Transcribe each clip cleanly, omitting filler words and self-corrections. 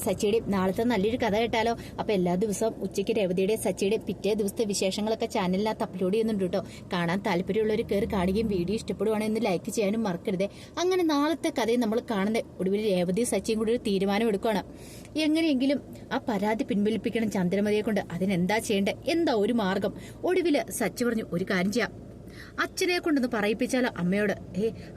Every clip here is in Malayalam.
സച്ചിയുടെ നാളത്തെ നല്ലൊരു കഥ കേട്ടാലോ? അപ്പൊ എല്ലാ ദിവസവും ഉച്ചയ്ക്ക് രേവതിയുടെ സച്ചിയുടെ പിറ്റേ ദിവസത്തെ വിശേഷങ്ങളൊക്കെ ചാനലിനകത്ത് അപ്ലോഡ് ചെയ്യുന്നുണ്ട് കേട്ടോ. കാണാൻ താല്പര്യമുള്ളവർ കയറി കാണുകയും വീഡിയോ ഇഷ്ടപ്പെടുവാണെങ്കിൽ ലൈക്ക് ചെയ്യാനും മറക്കരുത്. അങ്ങനെ നാളത്തെ കഥയും നമ്മൾ കാണുന്നത് ഒടുവിൽ രേവതി സച്ചിയും കൂടി ഒരു തീരുമാനം എടുക്കുകയാണ്. എങ്ങനെയെങ്കിലും ആ പരാതി പിൻവലിപ്പിക്കണം ചന്ദ്രമതിയെ കൊണ്ട്. അതിനെന്താ ചെയ്യേണ്ടത്? എന്താ ഒരു മാർഗം? ഒടുവിൽ സച്ചി പറഞ്ഞു, ഒരു കാര്യം ചെയ്യാം, അച്ഛനെ കൊണ്ടൊന്ന് പറയിപ്പിച്ചാലോ അമ്മയോട്.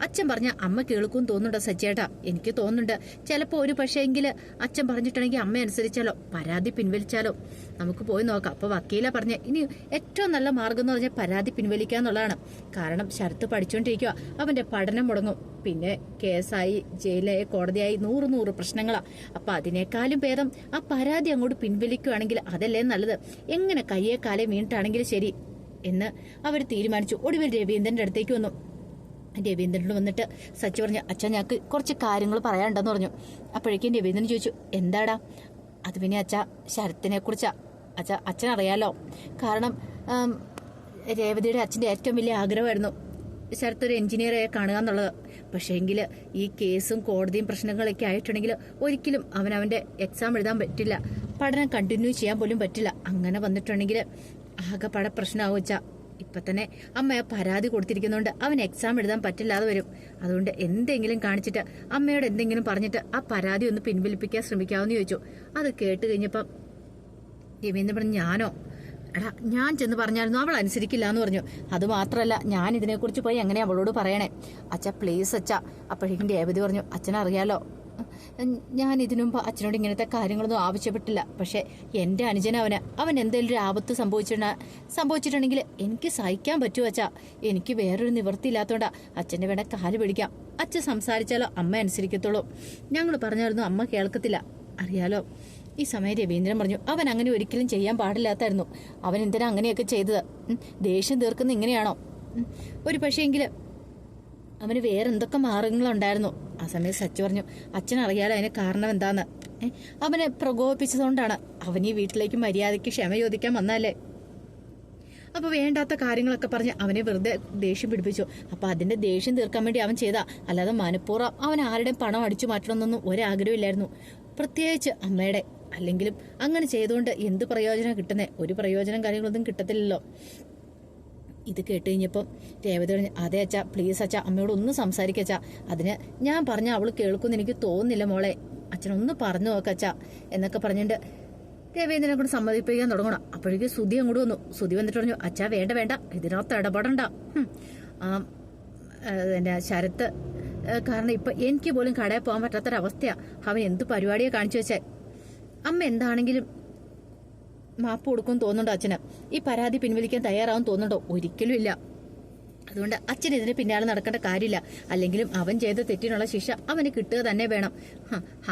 അച്ഛൻ പറഞ്ഞ അമ്മ കേൾക്കും തോന്നുന്നുണ്ടോ സച്ചിയേട്ടാ? എനിക്ക് തോന്നുന്നുണ്ട് ചിലപ്പോ ഒരു പക്ഷേങ്കില് അച്ഛൻ പറഞ്ഞിട്ടുണ്ടെങ്കിൽ അമ്മ അനുസരിച്ചാലോ, പരാതി പിൻവലിച്ചാലോ. നമുക്ക് പോയി നോക്കാം. അപ്പൊ വക്കീല പറഞ്ഞ ഇനി ഏറ്റവും നല്ല മാർഗം എന്ന് പറഞ്ഞാൽ പരാതി പിൻവലിക്കാന്നുള്ളതാണ്. കാരണം ശരത്ത് പഠിച്ചുകൊണ്ടിരിക്കുക, അവന്റെ പഠനം മുടങ്ങും, പിന്നെ കേസായി ജയിലായി കോടതിയായി നൂറ് പ്രശ്നങ്ങളാ. അപ്പൊ അതിനേക്കാളും ഭേദം ആ പരാതി അങ്ങോട്ട് പിൻവലിക്കുകയാണെങ്കിൽ അതല്ലേ നല്ലത്. എങ്ങനെ കയ്യെ കാലേ വീണിട്ടാണെങ്കിലും ശരി എന്ന് അവർ തീരുമാനിച്ചു. ഒടുവിൽ രവീന്ദ്രന്റെ അടുത്തേക്ക് വന്നു. രവീന്ദ്രനോട് വന്നിട്ട് സച്ചി പറഞ്ഞു, അച്ഛൻ ഞങ്ങൾക്ക് കുറച്ച് കാര്യങ്ങൾ പറയാനുണ്ടെന്ന് പറഞ്ഞു. അപ്പോഴേക്കും രവീന്ദ്രൻ ചോദിച്ചു, എന്താടാ? അത് പിന്നെ അച്ഛാ, ശരത്തിനെ കുറിച്ചാ. അച്ഛൻ അറിയാലോ. കാരണം രേവതിയുടെ അച്ഛൻ്റെ ഏറ്റവും വലിയ ആഗ്രഹമായിരുന്നു ശരത്ത് ഒരു എഞ്ചിനീയറെ കാണുക എന്നുള്ളത്. പക്ഷേ എങ്കിൽ ഈ കേസും കോടതിയും പ്രശ്നങ്ങളൊക്കെ ആയിട്ടുണ്ടെങ്കിൽ ഒരിക്കലും അവനവൻ്റെ എക്സാം എഴുതാൻ പറ്റില്ല, പഠനം കണ്ടിന്യൂ ചെയ്യാൻ പോലും പറ്റില്ല. അങ്ങനെ വന്നിട്ടുണ്ടെങ്കിൽ ആകെപ്പാടെ പ്രശ്നമാവും വെച്ചാ. ഇപ്പൊ തന്നെ അമ്മയെ പരാതി കൊടുത്തിരിക്കുന്നതുകൊണ്ട് അവൻ എക്സാം എഴുതാൻ പറ്റില്ലാതെ വരും. അതുകൊണ്ട് എന്തെങ്കിലും കാണിച്ചിട്ട് അമ്മയോട് എന്തെങ്കിലും പറഞ്ഞിട്ട് ആ പരാതി ഒന്ന് പിൻവലിപ്പിക്കാൻ ശ്രമിക്കാമെന്ന് ചോദിച്ചു. അത് കേട്ട് കഴിഞ്ഞപ്പം രവീന്ദ്രൻ പറഞ്ഞു, ഞാനോ? എടാ, ഞാൻ ചെന്ന് പറഞ്ഞായിരുന്നു, അവൾ അനുസരിക്കില്ല എന്ന് പറഞ്ഞു. അത് മാത്രമല്ല, ഞാൻ ഇതിനെക്കുറിച്ച് പോയി എങ്ങനെ അവളോട് പറയണേ? അച്ഛ പ്ലീസ് അച്ഛ. അപ്പോഴേക്കും രേവതി പറഞ്ഞു, അച്ഛനറിയാലോ, ഞാൻ ഇതിനു മുമ്പ് അച്ഛനോട് ഇങ്ങനത്തെ കാര്യങ്ങളൊന്നും ആവശ്യപ്പെട്ടില്ല. പക്ഷെ എന്റെ അവൻ എന്തെങ്കിലും ഒരു ആപത്ത് സംഭവിച്ചിട്ടുണ്ടെങ്കിൽ എനിക്ക് സഹിക്കാൻ പറ്റുമോ അച്ഛാ? എനിക്ക് വേറൊരു നിവൃത്തിയില്ലാത്തോണ്ടാ അച്ഛന്റെ വേണ്ട കാല് പിടിക്കാം. അച്ഛൻ സംസാരിച്ചാലോ അമ്മ അനുസരിക്കത്തുള്ളൂ. ഞങ്ങൾ പറഞ്ഞായിരുന്നു, അമ്മ കേൾക്കത്തില്ല, അറിയാലോ. ഈ സമയം രവീന്ദ്രൻ പറഞ്ഞു, അവൻ അങ്ങനെ ഒരിക്കലും ചെയ്യാൻ പാടില്ലാത്തായിരുന്നു. അവൻ എന്തിനാ അങ്ങനെയൊക്കെ ചെയ്തത്? ദേഷ്യം തീർക്കുന്ന ഇങ്ങനെയാണോ? ഒരു പക്ഷേങ്കിൽ അവന് വേറെന്തൊക്കെ മാർഗങ്ങളുണ്ടായിരുന്നു. ആ സമയം സച്ചു പറഞ്ഞു, അച്ഛനറിയാലോ അതിന് കാരണം എന്താന്ന്. അവനെ പ്രകോപിപ്പിച്ചതുകൊണ്ടാണ്. അവൻ ഈ വീട്ടിലേക്ക് മര്യാദയ്ക്ക് ക്ഷമ ചോദിക്കാൻ വന്നല്ലേ. അപ്പൊ വേണ്ടാത്ത കാര്യങ്ങളൊക്കെ പറഞ്ഞ് അവനെ വെറുതെ ദേഷ്യം പിടിപ്പിച്ചു. അപ്പൊ അതിന്റെ ദേഷ്യം തീർക്കാൻ വേണ്ടി അവൻ ചെയ്താ, അല്ലാതെ മനഃപൂർവ്വം അവൻ ആരുടെയും പണം അടിച്ചു മാറ്റണമെന്നൊന്നും ഒരാഗ്രഹമില്ലായിരുന്നു, പ്രത്യേകിച്ച് അമ്മയുടെ. അല്ലെങ്കിലും അങ്ങനെ ചെയ്തുകൊണ്ട് എന്ത് പ്രയോജനം കിട്ടുന്നേ? ഒരു പ്രയോജനം കാര്യങ്ങളൊന്നും കിട്ടത്തില്ലല്ലോ. ഇത് കേട്ട് കഴിഞ്ഞപ്പം രേവതി പറഞ്ഞു, അതെ അച്ഛാ, പ്ലീസ് അച്ഛാ, അമ്മയോട് ഒന്ന് സംസാരിക്കച്ചാ. അതിന് ഞാൻ പറഞ്ഞ അവള് കേൾക്കുമെന്ന് എനിക്ക് തോന്നുന്നില്ല മോളെ. അച്ഛനൊന്ന് പറഞ്ഞു നോക്കച്ചാ എന്നൊക്കെ പറഞ്ഞിട്ട് രവീന്ദ്രനെ കൊണ്ട് സമ്മതിപ്പിക്കാൻ തുടങ്ങണം. അപ്പോഴേക്കും സുധി അങ്ങോട്ട് വന്നു. സുധി വന്നിട്ട് പറഞ്ഞു, അച്ഛാ വേണ്ട, ഇതിനകത്ത് ഇടപെടണ്ട. എന്റെ ശരത്ത് കാരണം ഇപ്പൊ എനിക്ക് പോലും കടയിൽ പോകാൻ പറ്റാത്തൊരവസ്ഥയാ. അവൻ എന്ത് പരിപാടിയെ കാണിച്ചു വെച്ചേ. അമ്മ എന്താണെങ്കിലും മാപ്പ് കൊടുക്കും തോന്നുന്നുണ്ടോ അച്ഛന്? ഈ പരാതി പിൻവലിക്കാൻ തയ്യാറാവും തോന്നുന്നുണ്ടോ? ഒരിക്കലും ഇല്ല. അതുകൊണ്ട് അച്ഛൻ ഇതിന് പിന്നാലെ നടക്കേണ്ട കാര്യമില്ല. അല്ലെങ്കിലും അവൻ ചെയ്ത തെറ്റിനുള്ള ശിക്ഷ അവന് കിട്ടുക തന്നെ വേണം.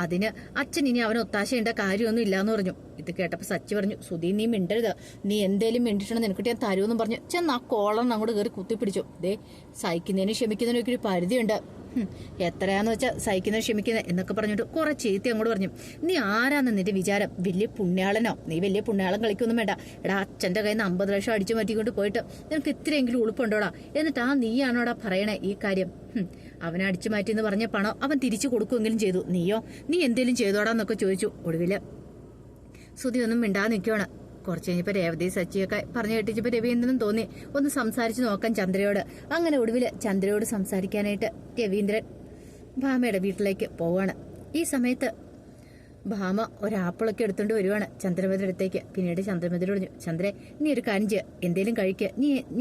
അതിന് അച്ഛൻ ഇനി അവന് ഒത്താശയേണ്ട കാര്യമൊന്നും ഇല്ലാന്ന് പറഞ്ഞു. ഇത് കേട്ടപ്പോ സച്ചി പറഞ്ഞു, സുധി നീ മിണ്ടരുത്, നീ എന്തേലും മിണ്ടിട്ടുണ്ടെന്ന് നിനക്ക് ഞാൻ തരുമെന്നും പറഞ്ഞു ചെന്ന് ആ കോളർ അങ്ങോട്ട് കയറി കുത്തിപ്പിടിച്ചു. ദേ, സഹിക്കുന്നതിനും ക്ഷമിക്കുന്നതിനൊക്കെ ഒരു പരിധിയുണ്ട്. എത്രയാന്ന് വെച്ചാൽ സഹിക്കുന്നത് ക്ഷമിക്കുന്നത് എന്നൊക്കെ പറഞ്ഞിട്ട് കുറെ ചീത്ത അങ്ങോട്ട് പറഞ്ഞു. നീ ആരാന്ന് നിന്റെ വിചാരം? വലിയ പുണ്യാളനോ? നീ വലിയ പുണ്യാളം കളിക്കൊന്നും വേണ്ട. എടാ, അച്ഛന്റെ കയ്യിൽ നിന്ന് 50 ലക്ഷം അടിച്ചു മാറ്റിക്കൊണ്ട് പോയിട്ട് നിനക്ക് ഇത്രയെങ്കിലും ഉളുപ്പുണ്ടോടാ? എന്നിട്ട് നീയാണോടാ പറയണേ ഈ കാര്യം? അവനെ അടിച്ചു മാറ്റി എന്ന് പറഞ്ഞ പണം അവൻ തിരിച്ചു കൊടുക്കുമെങ്കിലും ചെയ്തു. നീ എന്തേലും ചെയ്തോടാന്നൊക്കെ ചോദിച്ചു. ഒടുവില് സുധി ഒന്നും മിണ്ടാതെ നിൽക്കുവാണ്. കുറച്ച് കഴിഞ്ഞപ്പോ രേവതി സച്ചിയൊക്കെ പറഞ്ഞു കേട്ടിച്ചപ്പോ രവീന്ദ്രൻ തോന്നി ഒന്ന് സംസാരിച്ചു നോക്കാൻ ചന്ദ്രയോട്. അങ്ങനെ ഒടുവില് ചന്ദ്രയോട് സംസാരിക്കാനായിട്ട് രവീന്ദ്രൻ ഭാമയുടെ വീട്ടിലേക്ക് പോവാണ്. ഈ സമയത്ത് ഭാമ ഒരാപ്പിളൊക്കെ എടുത്തോണ്ട് വരുവാണ് ചന്ദ്രമതിയുടെ അടുത്തേക്ക്. പിന്നീട് ചന്ദ്രമതിയോട് പറഞ്ഞു, ചന്ദ്രേ നീ ഒരു കാര്യം ചെയ്യുക, എന്തേലും കഴിക്കുക,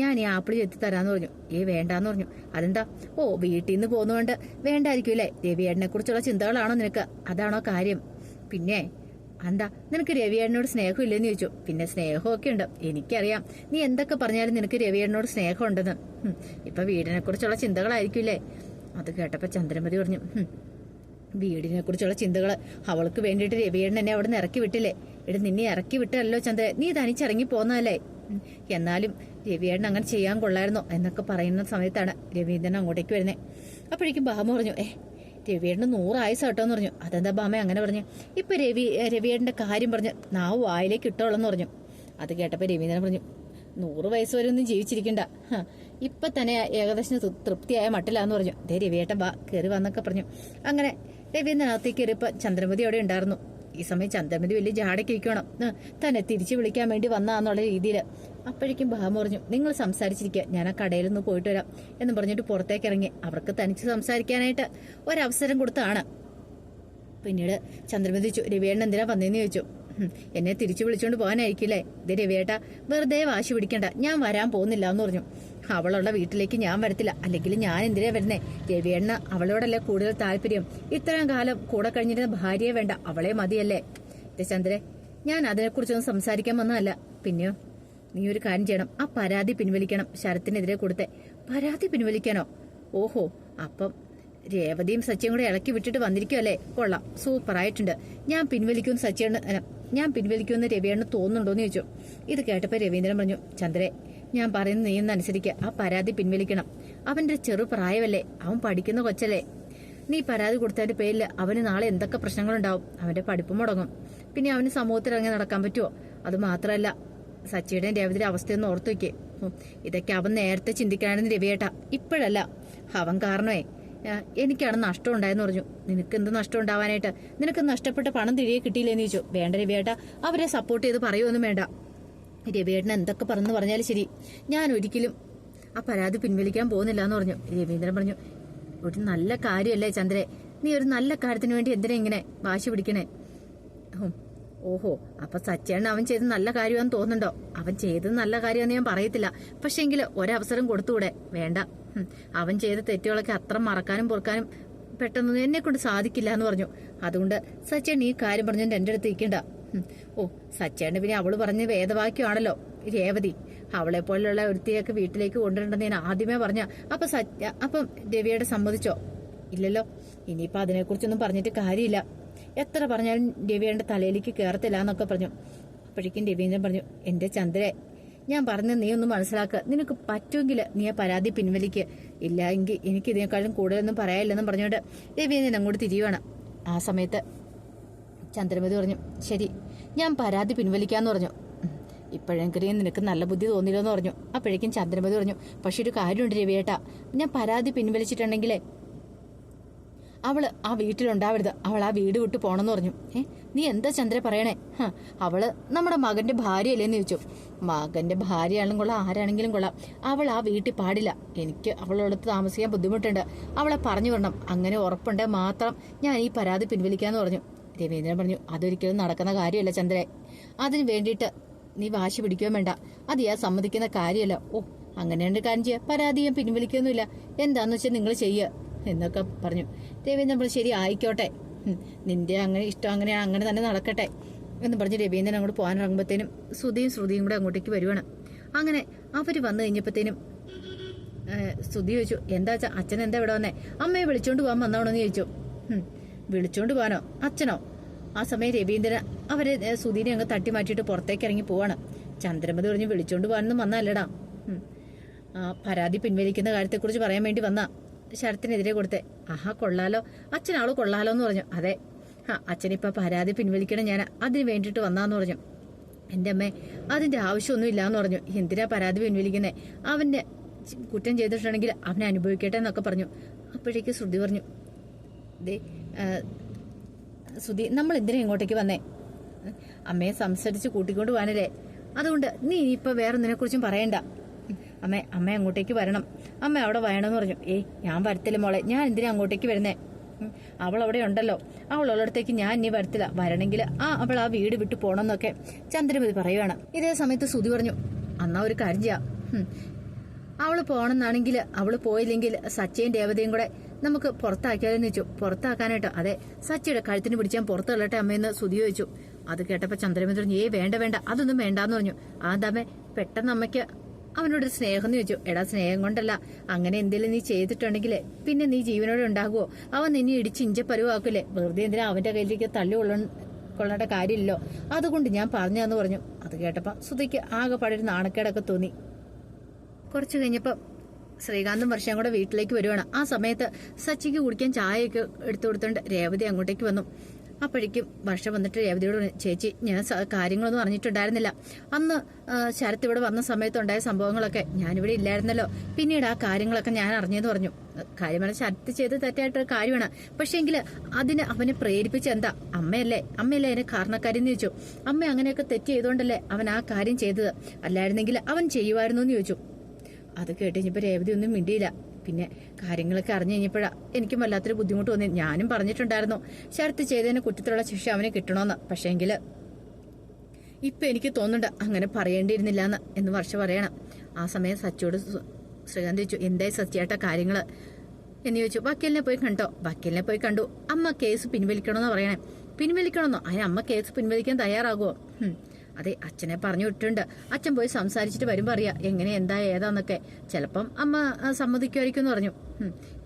ഞാൻ ഈ ആപ്പിൾ ചെത്തി തരാന്ന് പറഞ്ഞു. വേണ്ടാന്ന് പറഞ്ഞു. അതെന്താ? വീട്ടിൽ നിന്ന് പോകുന്നതുകൊണ്ട് വേണ്ടായിരിക്കൂല്ലേ? രവിയേട്ടനെ കുറിച്ചുള്ള ചിന്തകളാണോ നിനക്ക്? അതാണോ കാര്യം? പിന്നെ എന്താ നിനക്ക് രവിയേട്ടനോട് സ്നേഹം ഇല്ലെന്ന് ചോദിച്ചു. പിന്നെ സ്നേഹമൊക്കെ ഉണ്ട്, എനിക്കറിയാം. നീ എന്തൊക്കെ പറഞ്ഞാലും നിനക്ക് രവിയേട്ടനോട് സ്നേഹം ഉണ്ടെന്ന്. ഇപ്പൊ വീടിനെ കുറിച്ചുള്ള ചിന്തകളായിരിക്കില്ലേ? അത് കേട്ടപ്പോ ചന്ദ്രമതി പറഞ്ഞു, വീടിനെ കുറിച്ചുള്ള ചിന്തകള് അവൾക്ക് വേണ്ടിയിട്ട് രവിയേട്ടൻ എന്നെ അവിടെ നിന്ന് ഇറക്കി വിട്ടില്ലേ? നിന്നെ ഇറക്കി വിട്ടല്ലോ ചന്ദ്ര, നീ തനിച്ചിറങ്ങി പോന്നതല്ലേ? എന്നാലും രവിയേട്ടൻ അങ്ങനെ ചെയ്യാൻ കൊള്ളായിരുന്നോ എന്നൊക്കെ പറയുന്ന സമയത്താണ് രവീന്ദ്രൻ അങ്ങോട്ടേക്ക് വരുന്നത്. അപ്പോഴേക്കും ഭാമ പറഞ്ഞു, രവിയേട്ടന് 100 ആയുസ് കേട്ടോന്ന് പറഞ്ഞു. അതെന്താ ഭാമ അങ്ങനെ പറഞ്ഞു? ഇപ്പൊ രവിയേട്ടന്റെ കാര്യം പറഞ്ഞ് നാവ് വായിലേക്ക് ഇട്ടോളെന്ന് പറഞ്ഞു. അത് കേട്ടപ്പോ രവീന്ദ്രൻ പറഞ്ഞു, 100 വയസ്സ് വരെ ഒന്നും ജീവിച്ചിരിക്കണ്ട, ഇപ്പൊ തന്നെ ഏകദേശം തൃപ്തിയായ മട്ടിലാന്ന് പറഞ്ഞു. രവിയേട്ടൻ കയറി വന്നൊക്കെ പറഞ്ഞു. അങ്ങനെ രവീന്ദ്രനകത്തേക്ക് കയറിയപ്പോ ചന്ദ്രമതി അവിടെ ഉണ്ടായിരുന്നു. ഈ സമയം ചന്ദ്രമതി വലിയ ജാടയ്ക്ക് ഇരിക്കണം, തന്നെ തിരിച്ചു വിളിക്കാൻ വേണ്ടി വന്നാന്നുള്ള രീതിയിൽ. അപ്പോഴേക്കും ഭാമ പറഞ്ഞു, നിങ്ങൾ സംസാരിച്ചിരിക്കുക, ഞാൻ ആ കടയിലൊന്ന് പോയിട്ട് വരാം എന്ന് പറഞ്ഞിട്ട് പുറത്തേക്ക് ഇറങ്ങി. അവർക്ക് തനിച്ച് സംസാരിക്കാനായിട്ട് ഒരവസരം കൊടുത്താണ്. പിന്നീട് ചന്ദ്രമതി രവിയേട്ടൻ എന്തിനാ വന്നേന്ന് ചോദിച്ചു. എന്നെ തിരിച്ചു വിളിച്ചോണ്ട് പോകാനായിരിക്കില്ലേ? ഇത് രവിയേട്ട വെറുതെ വാശി പിടിക്കണ്ട, ഞാൻ വരാൻ പോകുന്നില്ല എന്ന് പറഞ്ഞു. അവളുള്ള വീട്ടിലേക്ക് ഞാൻ വരത്തില്ല, അല്ലെങ്കിൽ ഞാൻ എന്തിനാ വരുന്നേ? രവിയേണ്ണ അവളോടല്ലേ കൂടുതൽ താല്പര്യം. ഇത്രയും കാലം കൂടെ കഴിഞ്ഞിരുന്ന ഭാര്യയെ വേണ്ട, അവളെ മതിയല്ലേ? ചന്ദ്രേ, ഞാൻ അതിനെക്കുറിച്ചൊന്നും സംസാരിക്കാൻ വന്നതല്ല. പിന്നെയോ, നീ ഒരു കാര്യം ചെയ്യണം, ആ പരാതി പിൻവലിക്കണം. ശരത്തിനെതിരെ കൊടുത്തേ പരാതി പിൻവലിക്കാനോ? ഓഹോ, അപ്പം രേവതിയും സച്ചിയും കൂടെ ഇളക്കി വിട്ടിട്ട് വന്നിരിക്കുമല്ലേ? കൊള്ളാം, സൂപ്പറായിട്ടുണ്ട്. ഞാൻ പിൻവലിക്കുമെന്ന് രവിയേണ്ണന് തോന്നുന്നുണ്ടോന്ന് ചോദിച്ചു. ഇത് കേട്ടപ്പോ രവീന്ദ്രൻ പറഞ്ഞു, ചന്ദ്രേ, ഞാൻ പറയുന്നത് നീയൊന്ന് അനുസരിക്കുക. ആ പരാതി പിൻവലിക്കണം. അവന്റെ ചെറു പ്രായമല്ലേ, അവൻ പഠിക്കുന്ന കൊച്ചല്ലേ. നീ പരാതി കൊടുത്തതിന്റെ പേരിൽ അവന് നാളെ എന്തൊക്കെ പ്രശ്നങ്ങളുണ്ടാവും. അവന്റെ പഠിപ്പ് മുടങ്ങും. പിന്നെ അവന് സമൂഹത്തിൽ ഇറങ്ങി നടക്കാൻ പറ്റുമോ? അത് മാത്രമല്ല, സച്ചിയുടെയും രേവതിയുടെ അവസ്ഥയൊന്ന് ഓർത്തു വയ്ക്കേ. ഇതൊക്കെ അവൻ നേരത്തെ ചിന്തിക്കാനെന്ന് രവിയേട്ടാ, ഇപ്പോഴല്ല. അവൻ കാരണമേ എനിക്കാണ് നഷ്ടം ഉണ്ടായെന്ന് പറഞ്ഞു. നിനക്ക് എന്ത് നഷ്ടം ഉണ്ടാവാനായിട്ട്? നിനക്ക് നഷ്ടപ്പെട്ട പണം തിരികെ കിട്ടിയില്ലേന്ന് ചോദിച്ചു. വേണ്ട രവിയേട്ട, അവരെ സപ്പോർട്ട് ചെയ്ത് പറയുമൊന്നും വേണ്ട. രവിയേട്ടൻ എന്തൊക്കെ പറഞ്ഞു പറഞ്ഞാലും ശരി, ഞാൻ ഒരിക്കലും ആ പരാതി പിൻവലിക്കാൻ പോകുന്നില്ല എന്ന് പറഞ്ഞു. രവീന്ദ്രൻ പറഞ്ഞു, ഒരു നല്ല കാര്യമല്ലേ ചന്ദ്രേ, നീ ഒരു നല്ല കാര്യത്തിന് വേണ്ടി എന്തിനാ ഇങ്ങനെ വാശി പിടിക്കണേ? ഓഹോ, അപ്പൊ സച്ചേണ്ണ അവൻ ചെയ്ത് നല്ല കാര്യമാണെന്ന് തോന്നുന്നുണ്ടോ? അവൻ ചെയ്തത് നല്ല കാര്യമാണെന്ന് ഞാൻ പറയത്തില്ല, പക്ഷെ എങ്കിൽ ഒരവസരം കൊടുത്തുകൂടെ? വേണ്ട, അവൻ ചെയ്ത തെറ്റുകളൊക്കെ അത്ര മറക്കാനും പൊറുക്കാനും പെട്ടെന്നൊന്നും എന്നെ കൊണ്ട് സാധിക്കില്ല എന്ന് പറഞ്ഞു. അതുകൊണ്ട് സച്ചേണ്ണ ഈ കാര്യം പറഞ്ഞുകൊണ്ട് എന്റെ അടുത്ത് ഇരിക്കണ്ട. ഓ, സച്ചേണ്ണ പിന്നെ അവള് പറഞ്ഞ വേദവാക്യമാണല്ലോ രേവതി. അവളെ പോലുള്ള ഒരുത്തിയൊക്കെ വീട്ടിലേക്ക് കൊണ്ടുവരണ്ടെന്ന് ഞാൻ ആദ്യമേ പറഞ്ഞ. അപ്പം രവിയുടെ സമ്മതിച്ചോ? ഇല്ലല്ലോ. ഇനിയിപ്പൊ അതിനെക്കുറിച്ചൊന്നും പറഞ്ഞിട്ട് കാര്യമില്ല. എത്ര പറഞ്ഞാലും രവിയുടെ തലയിലേക്ക് കയറത്തില്ല എന്നൊക്കെ പറഞ്ഞു. അപ്പോഴേക്കും രവീന്ദ്രൻ പറഞ്ഞു, എന്റെ ചന്ദ്രേ, ഞാൻ പറഞ്ഞ നീ ഒന്ന് മനസ്സിലാക്കുക. നിനക്ക് പറ്റുമെങ്കിൽ നീ ആ പരാതി പിൻവലിക്കുക. ഇല്ല എങ്കിൽ എനിക്ക് ഇതിനേക്കാളും കൂടുതലൊന്നും പറയാനില്ലെന്നും പറഞ്ഞുകൊണ്ട് രവീന്ദ്രൻ അങ്ങോട്ട് തിരിയുവാണ്. ആ സമയത്ത് ചന്ദ്രമതി പറഞ്ഞു, ശരി, ഞാൻ പരാതി പിൻവലിക്കാന്ന് പറഞ്ഞു. ഇപ്പോഴെങ്കിലും നിനക്ക് നല്ല ബുദ്ധി തോന്നില്ലെന്ന് പറഞ്ഞു. അപ്പോഴേക്കും ചന്ദ്രമതി പറഞ്ഞു, പക്ഷെ ഒരു കാര്യമുണ്ട് രവിയേട്ടാ, ഞാൻ പരാതി പിൻവലിച്ചിട്ടുണ്ടെങ്കിലേ അവള് ആ വീട്ടിലുണ്ടാവരുത്, അവൾ ആ വീട് വിട്ടു പോണെന്ന് പറഞ്ഞു. നീ എന്താ ചന്ദ്ര പറയണേ? അവള് നമ്മുടെ മകന്റെ ഭാര്യയല്ലേന്ന് ചോദിച്ചു. മകന്റെ ഭാര്യയാണെങ്കിലും കൊള്ളാം, ആരാണെങ്കിലും കൊള്ളാം, അവൾ ആ വീട്ടിൽ പാടില്ല. എനിക്ക് അവളോടത്ത് താമസിക്കാൻ ബുദ്ധിമുട്ടുണ്ട്. അവളെ പറഞ്ഞു വിടണം. അങ്ങനെ ഉറപ്പുണ്ടെങ്കിൽ മാത്രം ഞാൻ ഈ പരാതി പിൻവലിക്കാന്ന് പറഞ്ഞു. രവീന്ദ്രൻ പറഞ്ഞു, അതൊരിക്കലും നടക്കുന്ന കാര്യമല്ല ചന്ദ്രേ. അതിന് വേണ്ടിയിട്ട് നീ വാശി പിടിക്കുകയും വേണ്ട. അത് ഞാൻ സമ്മതിക്കുന്ന കാര്യമല്ല. ഓ, അങ്ങനെയുണ്ട് കാര്യം ചെയ്യുക, പരാതി ഞാൻ പിൻവലിക്കൊന്നുമില്ല. എന്താന്ന് വെച്ചാൽ നിങ്ങൾ ചെയ്യുക എന്നൊക്കെ പറഞ്ഞു. രവീന്ദ്രൻ പറഞ്ഞു, ശരി ആയിക്കോട്ടെ, നിന്റെ അങ്ങനെ ഇഷ്ടം അങ്ങനെയാണ്, അങ്ങനെ തന്നെ നടക്കട്ടെ എന്ന് പറഞ്ഞ് രവീന്ദ്രൻ അങ്ങോട്ട് പോകാനിറങ്ങുമ്പോഴത്തേനും ശ്രുതിയും ശ്രുതിയും കൂടെ അങ്ങോട്ടേക്ക് വരുവാണ്. അങ്ങനെ അവര് വന്നു കഴിഞ്ഞപ്പോഴത്തേനും ശ്രുതി ചോദിച്ചു, എന്താ അച്ഛൻ എന്താ ഇവിടെ വന്നേ? അമ്മയെ വിളിച്ചോണ്ട് പോകാൻ വന്നോണെന്ന് ചോദിച്ചു. വിളിച്ചോണ്ട് പോകാനോ? അച്ഛനോ? ആ സമയം രവീന്ദ്രൻ അവരെ ശ്രുതിനെ അങ്ങ് തട്ടി മാറ്റിയിട്ട് പുറത്തേക്ക് ഇറങ്ങി പോവാണ്. ചന്ദ്രമതി പറഞ്ഞു, വിളിച്ചോണ്ട് പോകാനൊന്നും വന്നല്ലടാ, പരാതി പിൻവലിക്കുന്ന കാര്യത്തെക്കുറിച്ച് പറയാൻ വേണ്ടി വന്ന. ശരത്തിനെതിരെ കൊടുത്തേ. ആഹാ, കൊള്ളാലോ, അച്ഛനാള് കൊള്ളാലോ എന്ന് പറഞ്ഞു. അതെ, അച്ഛനിപ്പ പരാതി പിൻവലിക്കണം, ഞാൻ അതിന് വേണ്ടിയിട്ട് വന്നാന്ന് പറഞ്ഞു. എന്റെ അമ്മേ, അതിന്റെ ആവശ്യമൊന്നും ഇല്ലാന്ന് പറഞ്ഞു. എന്തിനാ പരാതി പിൻവലിക്കുന്നേ? അവന്റെ കുറ്റം ചെയ്തിട്ടുണ്ടെങ്കിൽ അവനെ അനുഭവിക്കട്ടെ എന്നൊക്കെ പറഞ്ഞു. അപ്പോഴേക്ക് ശ്രുതി പറഞ്ഞു, ശ്രുതി, നമ്മൾ എന്തിനാ ഇങ്ങോട്ടേക്ക് വന്നേ? അമ്മയെ സംസാരിച്ച് കൂട്ടിക്കൊണ്ട് പോകാനല്ലേ. അതുകൊണ്ട് നീ ഇനിയിപ്പോ വേറെ നിന്നെക്കുറിച്ചും പറയണ്ട. അമ്മ അങ്ങോട്ടേക്ക് വരണം, അമ്മ അവിടെ വരണമെന്ന് പറഞ്ഞു. ഞാൻ വരത്തില്ല മോളെ, ഞാൻ എന്തിനാ അങ്ങോട്ടേക്ക് വരുന്നേ? അവൾ അവിടെ ഉണ്ടല്ലോ, അവളുള്ളിടത്തേക്ക് ഞാൻ ഇനി വരത്തില്ല. വരണമെങ്കിൽ അവൾ ആ വീട് വിട്ടു പോണമെന്നൊക്കെ ചന്ദ്രമതി പറയുവാണ്. ഇതേ സമയത്ത് ശ്രുതി പറഞ്ഞു, അന്നാ ഒരു കാര്യം ചെയ്യാം, അവള് പോണെന്നാണെങ്കിൽ അവള് പോയില്ലെങ്കിൽ സച്ചയും രേവതയും കൂടെ നമുക്ക് പുറത്താക്കിയാലെന്ന് വെച്ചു. പുറത്താക്കാനായിട്ട്? അതെ, സച്ചിയുടെ കഴുത്തിന് പിടിച്ചാൽ പുറത്ത് തള്ളട്ടെ അമ്മയെന്ന് ശ്രുതി ചോദിച്ചു. അത് കേട്ടപ്പോ ചന്ദ്രമതി പറഞ്ഞു, വേണ്ട, അതൊന്നും വേണ്ടാന്ന് പറഞ്ഞു. അതാമേ, പെട്ടെന്ന് അമ്മയ്ക്ക് അവനോടൊരു സ്നേഹം എന്ന് ചോദിച്ചു. എടാ, സ്നേഹം കൊണ്ടല്ല, അങ്ങനെ എന്തെങ്കിലും നീ ചെയ്തിട്ടുണ്ടെങ്കിൽ പിന്നെ നീ ജീവനോടെ ഉണ്ടാകുമോ? അവൻ നിന്നെ ഇടിച്ച് ഇഞ്ചപ്പരുവാക്കില്ലേ? വെറുതെ എന്തിനാ അവന്റെ കയ്യിലേക്ക് തള്ളി കൊള്ളേണ്ട കാര്യമില്ലല്ലോ, അതുകൊണ്ട് ഞാൻ പറഞ്ഞതെന്ന് പറഞ്ഞു. അത് കേട്ടപ്പോ ശ്രുതിക്ക് ആകെ പാടൊരു നാണക്കേടൊക്കെ തോന്നി. കുറച്ചു കഴിഞ്ഞപ്പോ ശ്രീകാന്തും വർഷയും കൂടെ വീട്ടിലേക്ക് വരുവാണ്. ആ സമയത്ത് സച്ചിക്ക് കുടിക്കാൻ ചായയൊക്കെ എടുത്തു കൊടുത്തോണ്ട് രേവതി അങ്ങോട്ടേക്ക് വന്നു. അപ്പോഴേക്കും വർഷ വന്നിട്ട് രേവതിയോട് പറഞ്ഞു, ചേച്ചി ഞാൻ കാര്യങ്ങളൊന്നും അറിഞ്ഞിട്ടുണ്ടായിരുന്നില്ല. അന്ന് ശരത്ത് ഇവിടെ വന്ന സമയത്തുണ്ടായ സംഭവങ്ങളൊക്കെ ഞാനിവിടെ ഇല്ലായിരുന്നല്ലോ. പിന്നീട് ആ കാര്യങ്ങളൊക്കെ ഞാൻ അറിഞ്ഞെന്ന് പറഞ്ഞു. കാര്യമാണ് ശരത്ത് ചെയ്ത് തെറ്റായിട്ടൊരു കാര്യമാണ്. പക്ഷേങ്കിൽ അതിന് അവനെ പ്രേരിപ്പിച്ച എന്താ? അമ്മയല്ലേ അതിന് കാരണക്കാരെന്ന് ചോദിച്ചു. അമ്മ അങ്ങനെയൊക്കെ തെറ്റ് ചെയ്തുകൊണ്ടല്ലേ അവൻ ആ കാര്യം ചെയ്തത്. അല്ലായിരുന്നെങ്കിൽ അവൻ ചെയ്യുമായിരുന്നു എന്ന് ചോദിച്ചു. അത് കേട്ട് കഴിഞ്ഞപ്പോൾ രേവതി ഒന്നും മിണ്ടിയില്ല. പിന്നെ കാര്യങ്ങളൊക്കെ അറിഞ്ഞു കഴിഞ്ഞപ്പോഴാ എനിക്കും വല്ലാത്തൊരു ബുദ്ധിമുട്ട് തോന്നി. ഞാനും പറഞ്ഞിട്ടുണ്ടായിരുന്നു ശരത്ത് ചെയ്തതിന് കുറ്റത്തിലുള്ള ശിക്ഷ അവന് കിട്ടണമെന്ന്. പക്ഷേങ്കിൽ ഇപ്പൊ എനിക്ക് തോന്നുന്നുണ്ട് അങ്ങനെ പറയേണ്ടിയിരുന്നില്ല എന്ന് വർഷ പറയണം. ആ സമയം സച്ചിയോട് ശ്രീകാന്ത് ചോദിച്ചു, എന്തായി സച്ചിയേട്ട കാര്യങ്ങള് എന്ന് ചോദിച്ചു. വക്കീലിനെ പോയി കണ്ടോ? വക്കീലിനെ പോയി കണ്ടു. അമ്മ കേസ് പിൻവലിക്കണമെന്ന് പറയണേ. പിൻവലിക്കണമെന്നോ? അതിന് അമ്മ കേസ് പിൻവലിക്കാൻ തയ്യാറാകുമോ? അതെ, അച്ഛനെ പറഞ്ഞു വിട്ടിട്ടുണ്ട്. അച്ഛൻ പോയി സംസാരിച്ചിട്ട് വരുമ്പോ അറിയാം എങ്ങനെ എന്താ ഏതാന്നൊക്കെ. ചിലപ്പം അമ്മ സമ്മതിക്കുമായിരിക്കും എന്ന് പറഞ്ഞു.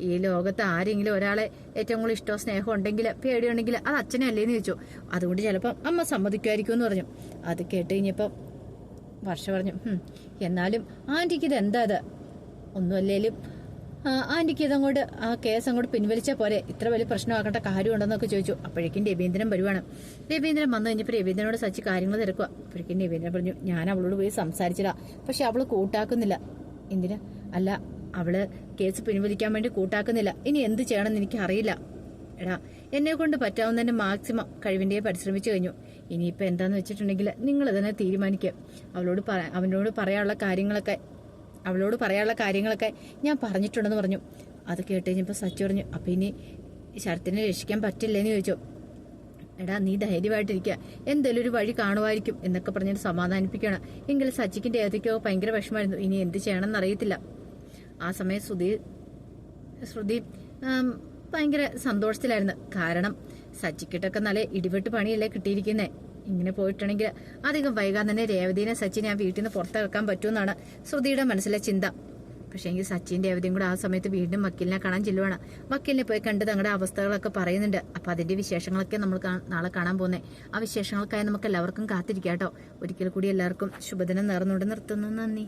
ഈ ലോകത്ത് ആരെങ്കിലും ഒരാളെ ഏറ്റവും കൂടുതൽ ഇഷ്ടമോ സ്നേഹം ഉണ്ടെങ്കിൽ പേടിയുണ്ടെങ്കിൽ അത് അച്ഛനെ അല്ലേന്ന് ചോദിച്ചു. അതുകൊണ്ട് ചിലപ്പം അമ്മ സമ്മതിക്കുമായിരിക്കും എന്ന് പറഞ്ഞു. അത് കേട്ട് കഴിഞ്ഞപ്പം വർഷ പറഞ്ഞു, എന്നാലും ആന്റിക്ക് ഇത് എന്താ അത്? ഒന്നുമല്ലേലും ആന്റിക്ക് ഇതങ്ങോട്ട് ആ കേസ് അങ്ങോട്ട് പിൻവലിച്ചാൽ പോരെ, ഇത്ര വലിയ പ്രശ്നമാക്കേണ്ട കാര്യമുണ്ടെന്നൊക്കെ ചോദിച്ചു. അപ്പോഴേക്കും രവീന്ദ്രൻ വരുവാണ്. രവീന്ദ്രൻ വന്നു കഴിഞ്ഞപ്പോൾ രവീന്ദ്രനോട് സച്ചി കാര്യങ്ങൾ തിരക്കുക. അപ്പോഴേക്കും രവീന്ദ്രൻ പറഞ്ഞു, ഞാൻ അവളോട് പോയി സംസാരിച്ചില്ല, പക്ഷെ അവള് കൂട്ടാക്കുന്നില്ല. എന്തിനാ? അല്ല, അവള് കേസ് പിൻവലിക്കാൻ വേണ്ടി കൂട്ടാക്കുന്നില്ല. ഇനി എന്ത് ചെയ്യണമെന്ന് എനിക്ക് അറിയില്ല. എടാ, എന്നെ കൊണ്ട് പറ്റാവുന്നതിന്റെ മാക്സിമം കഴിവിന്റെ പരിശ്രമിച്ചു കഴിഞ്ഞു. ഇനിയിപ്പോ എന്താന്ന് വെച്ചിട്ടുണ്ടെങ്കിൽ നിങ്ങൾ തന്നെ തീരുമാനിക്കുക. അവനോട് പറയാനുള്ള കാര്യങ്ങളൊക്കെ ഞാൻ പറഞ്ഞിട്ടുണ്ടെന്ന് പറഞ്ഞു. അത് കേട്ട് കഴിഞ്ഞപ്പോൾ സച്ചി പറഞ്ഞു, അപ്പൊ ഇനി ശരത്തിനെ രക്ഷിക്കാൻ പറ്റില്ലേന്ന് ചോദിച്ചു. എടാ, നീ ധൈര്യമായിട്ടിരിക്കുക, എന്തെങ്കിലും ഒരു വഴി കാണുമായിരിക്കും എന്നൊക്കെ പറഞ്ഞിട്ട് സമാധാനിപ്പിക്കണം. എങ്കിലും സച്ചിക്കിന്റെ ഏതൊക്കെയോ ഭയങ്കര വിഷമായിരുന്നു. ഇനി എന്ത് ചെയ്യണമെന്ന് അറിയത്തില്ല. ആ സമയം ശ്രുതി ഭയങ്കര സന്തോഷത്തിലായിരുന്നു. കാരണം സച്ചിക്കിട്ടൊക്കെ നല്ല ഇടിവെട്ട് പണിയല്ലേ കിട്ടിയിരിക്കുന്നേ. ഇങ്ങനെ പോയിട്ടുണ്ടെങ്കിൽ അധികം വൈകാൻ തന്നെ രേവതിനെ സച്ചിനെ ആ വീട്ടിൽ നിന്ന് പുറത്തിറക്കാൻ പറ്റുമെന്നാണ് ശ്രുതിയുടെ മനസ്സിലെ ചിന്ത. പക്ഷേ എങ്കിൽ സച്ചിൻ രേവതിയും കൂടെ ആ സമയത്ത് വീണ്ടും വക്കീലിനെ കാണാൻ ചെല്ലുവാണ്. വക്കീലിനെ പോയി കണ്ട് തങ്ങളുടെ അവസ്ഥകളൊക്കെ പറയുന്നുണ്ട്. അപ്പൊ അതിന്റെ വിശേഷങ്ങളൊക്കെ നമ്മൾ നാളെ കാണാൻ പോകുന്നത്. ആ വിശേഷങ്ങൾക്കായി നമുക്ക് എല്ലാവർക്കും കാത്തിരിക്കാം കേട്ടോ. ഒരിക്കൽ കൂടി എല്ലാവർക്കും ശുഭദിനം നേർന്നുകൊണ്ട് നിർത്തുന്നു. നന്ദി.